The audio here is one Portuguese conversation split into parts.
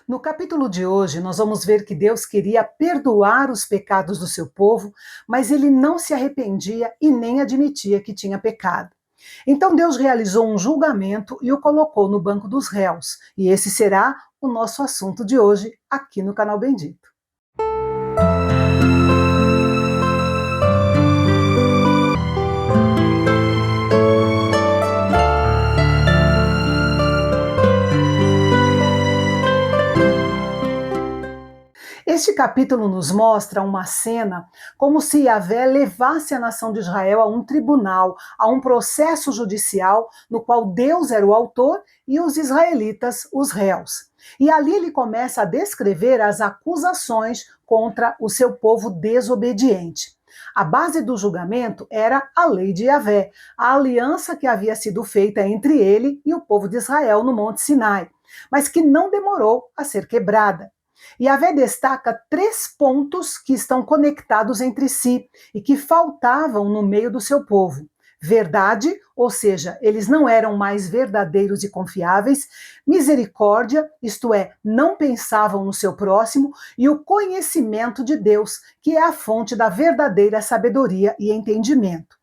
No capítulo de hoje, nós vamos ver que Deus queria perdoar os pecados do seu povo, mas ele não se arrependia e nem admitia que tinha pecado. Então Deus realizou um julgamento e o colocou no banco dos réus. E esse será o nosso assunto de hoje aqui no canal Bendito. Este capítulo nos mostra uma cena como se Yahvé levasse a nação de Israel a um tribunal, a um processo judicial no qual Deus era o autor e os israelitas os réus. E ali ele começa a descrever as acusações contra o seu povo desobediente. A base do julgamento era a lei de Yahvé, a aliança que havia sido feita entre ele e o povo de Israel no Monte Sinai, mas que não demorou a ser quebrada. Yahvé destaca 3 pontos que estão conectados entre si e que faltavam no meio do seu povo. Verdade, ou seja, eles não eram mais verdadeiros e confiáveis. Misericórdia, isto é, não pensavam no seu próximo. E o conhecimento de Deus, que é a fonte da verdadeira sabedoria e entendimento.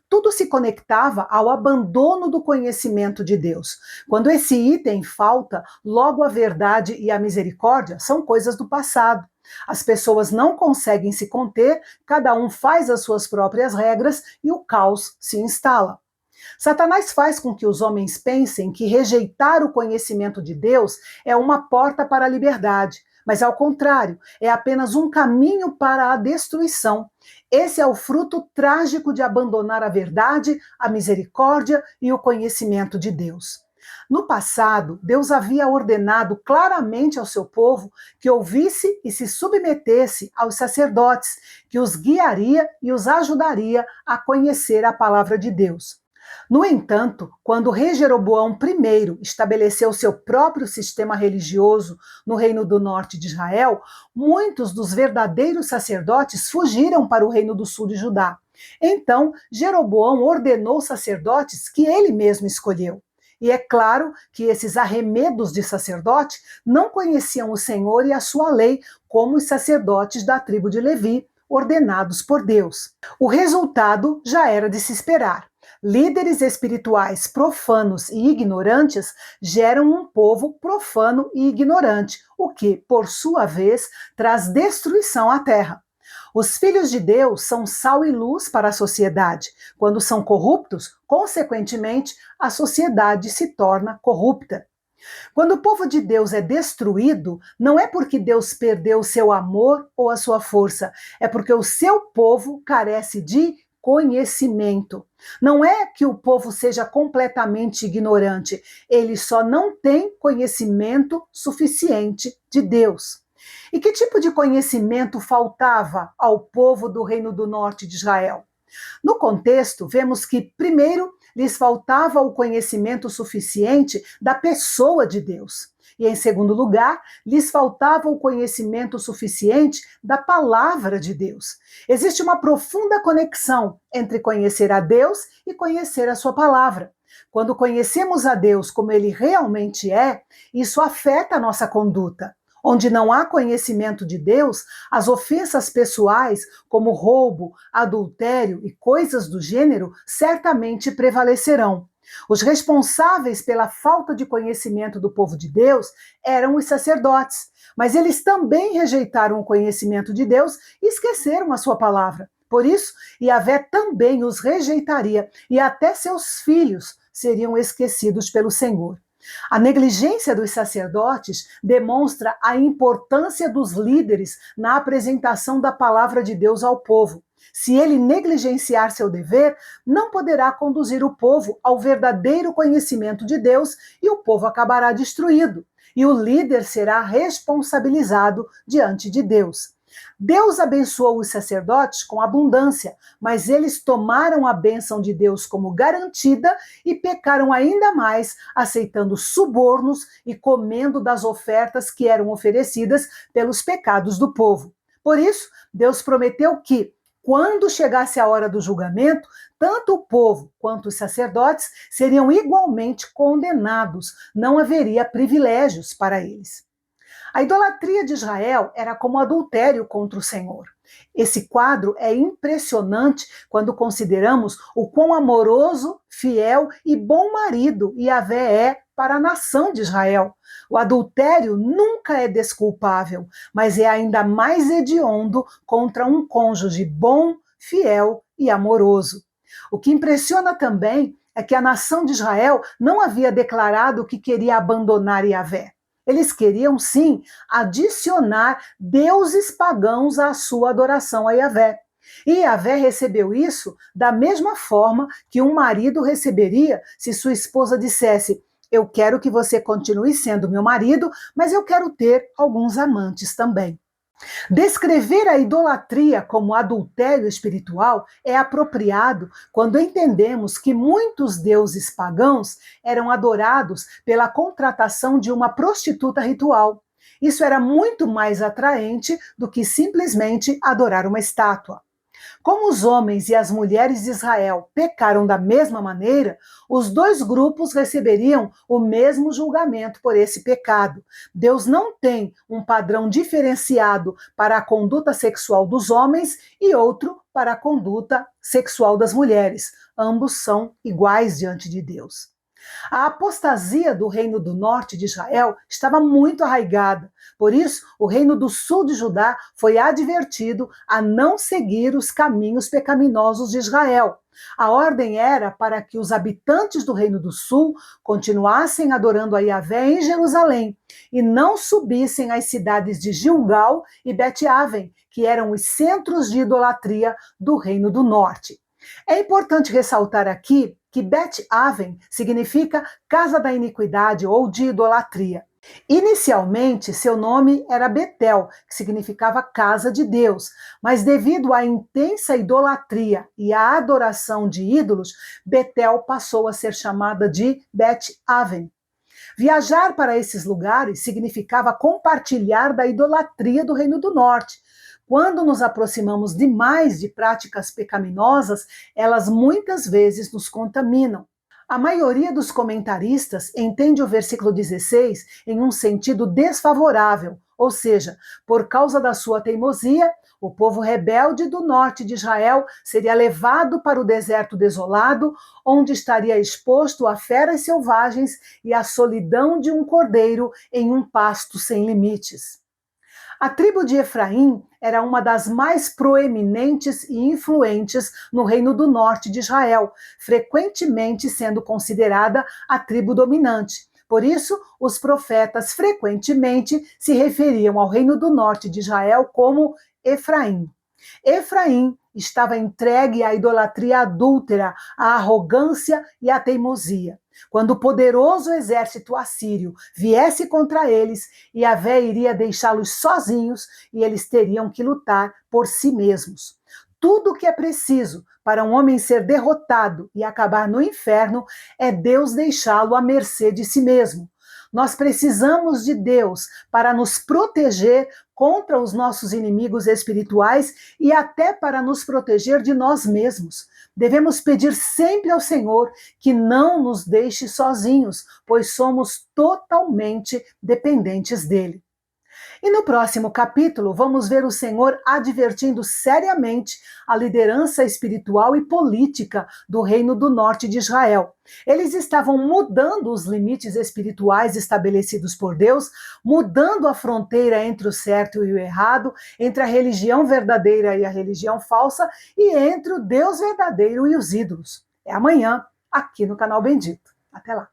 Tudo se conectava ao abandono do conhecimento de Deus. Quando esse item falta, logo a verdade e a misericórdia são coisas do passado. As pessoas não conseguem se conter, cada um faz as suas próprias regras e o caos se instala. Satanás faz com que os homens pensem que rejeitar o conhecimento de Deus é uma porta para a liberdade, mas ao contrário, é apenas um caminho para a destruição. Esse é o fruto trágico de abandonar a verdade, a misericórdia e o conhecimento de Deus. No passado, Deus havia ordenado claramente ao seu povo que ouvisse e se submetesse aos sacerdotes, que os guiaria e os ajudaria a conhecer a palavra de Deus. No entanto, quando o rei Jeroboão I estabeleceu seu próprio sistema religioso no Reino do Norte de Israel, muitos dos verdadeiros sacerdotes fugiram para o Reino do Sul de Judá. Então, Jeroboão ordenou sacerdotes que ele mesmo escolheu. E é claro que esses arremedos de sacerdote não conheciam o Senhor e a sua lei, como os sacerdotes da tribo de Levi, ordenados por Deus. O resultado já era de se esperar. Líderes espirituais profanos e ignorantes geram um povo profano e ignorante, o que, por sua vez, traz destruição à terra. Os filhos de Deus são sal e luz para a sociedade. Quando são corruptos, consequentemente, a sociedade se torna corrupta. Quando o povo de Deus é destruído, não é porque Deus perdeu o seu amor ou a sua força, é porque o seu povo carece de conhecimento. Não é que o povo seja completamente ignorante, ele só não tem conhecimento suficiente de Deus. E que tipo de conhecimento faltava ao povo do Reino do Norte de Israel? No contexto, vemos que, primeiro, lhes faltava o conhecimento suficiente da pessoa de Deus. E, em segundo lugar, lhes faltava o conhecimento suficiente da palavra de Deus. Existe uma profunda conexão entre conhecer a Deus e conhecer a sua palavra. Quando conhecemos a Deus como ele realmente é, isso afeta a nossa conduta. Onde não há conhecimento de Deus, as ofensas pessoais, como roubo, adultério e coisas do gênero, certamente prevalecerão. Os responsáveis pela falta de conhecimento do povo de Deus eram os sacerdotes, mas eles também rejeitaram o conhecimento de Deus e esqueceram a sua palavra. Por isso, Yahvé também os rejeitaria e até seus filhos seriam esquecidos pelo Senhor. A negligência dos sacerdotes demonstra a importância dos líderes na apresentação da palavra de Deus ao povo. Se ele negligenciar seu dever, não poderá conduzir o povo ao verdadeiro conhecimento de Deus e o povo acabará destruído. E o líder será responsabilizado diante de Deus. Deus abençoou os sacerdotes com abundância, mas eles tomaram a bênção de Deus como garantida e pecaram ainda mais, aceitando subornos e comendo das ofertas que eram oferecidas pelos pecados do povo. Por isso, Deus prometeu que, quando chegasse a hora do julgamento, tanto o povo quanto os sacerdotes seriam igualmente condenados, não haveria privilégios para eles. A idolatria de Israel era como adultério contra o Senhor. Esse quadro é impressionante quando consideramos o quão amoroso, fiel e bom marido Yahvé é para a nação de Israel. O adultério nunca é desculpável, mas é ainda mais hediondo contra um cônjuge bom, fiel e amoroso. O que impressiona também é que a nação de Israel não havia declarado que queria abandonar Yahvé. Eles queriam, sim, adicionar deuses pagãos à sua adoração a Yahvé. E Yahvé recebeu isso da mesma forma que um marido receberia se sua esposa dissesse: eu quero que você continue sendo meu marido, mas eu quero ter alguns amantes também. Descrever a idolatria como adultério espiritual é apropriado quando entendemos que muitos deuses pagãos eram adorados pela contratação de uma prostituta ritual. Isso era muito mais atraente do que simplesmente adorar uma estátua. Como os homens e as mulheres de Israel pecaram da mesma maneira, os dois grupos receberiam o mesmo julgamento por esse pecado. Deus não tem um padrão diferenciado para a conduta sexual dos homens e outro para a conduta sexual das mulheres. Ambos são iguais diante de Deus. A apostasia do reino do norte de Israel estava muito arraigada. Por isso, o reino do sul de Judá foi advertido a não seguir os caminhos pecaminosos de Israel. A ordem era para que os habitantes do reino do sul continuassem adorando a Yahvé em Jerusalém e não subissem às cidades de Gilgal e Bet-Aven, que eram os centros de idolatria do reino do norte. É importante ressaltar aqui que Bet-Aven significa casa da iniquidade ou de idolatria. Inicialmente, seu nome era Betel, que significava casa de Deus, mas devido à intensa idolatria e à adoração de ídolos, Betel passou a ser chamada de Bet-Aven. Viajar para esses lugares significava compartilhar da idolatria do Reino do Norte. Quando nos aproximamos demais de práticas pecaminosas, elas muitas vezes nos contaminam. A maioria dos comentaristas entende o versículo 16 em um sentido desfavorável, ou seja, por causa da sua teimosia, o povo rebelde do norte de Israel seria levado para o deserto desolado, onde estaria exposto a feras selvagens e à solidão de um cordeiro em um pasto sem limites. A tribo de Efraim era uma das mais proeminentes e influentes no reino do norte de Israel, frequentemente sendo considerada a tribo dominante. Por isso, os profetas frequentemente se referiam ao reino do norte de Israel como Efraim. Efraim estava entregue à idolatria adúltera, à arrogância e à teimosia. Quando o poderoso exército assírio viesse contra eles, Yahvé iria deixá-los sozinhos e eles teriam que lutar por si mesmos. Tudo o que é preciso para um homem ser derrotado e acabar no inferno é Deus deixá-lo à mercê de si mesmo. Nós precisamos de Deus para nos proteger contra os nossos inimigos espirituais e até para nos proteger de nós mesmos. Devemos pedir sempre ao Senhor que não nos deixe sozinhos, pois somos totalmente dependentes dele. E no próximo capítulo, vamos ver o Senhor advertindo seriamente a liderança espiritual e política do Reino do Norte de Israel. Eles estavam mudando os limites espirituais estabelecidos por Deus, mudando a fronteira entre o certo e o errado, entre a religião verdadeira e a religião falsa, e entre o Deus verdadeiro e os ídolos. É amanhã, aqui no Canal Bendito. Até lá.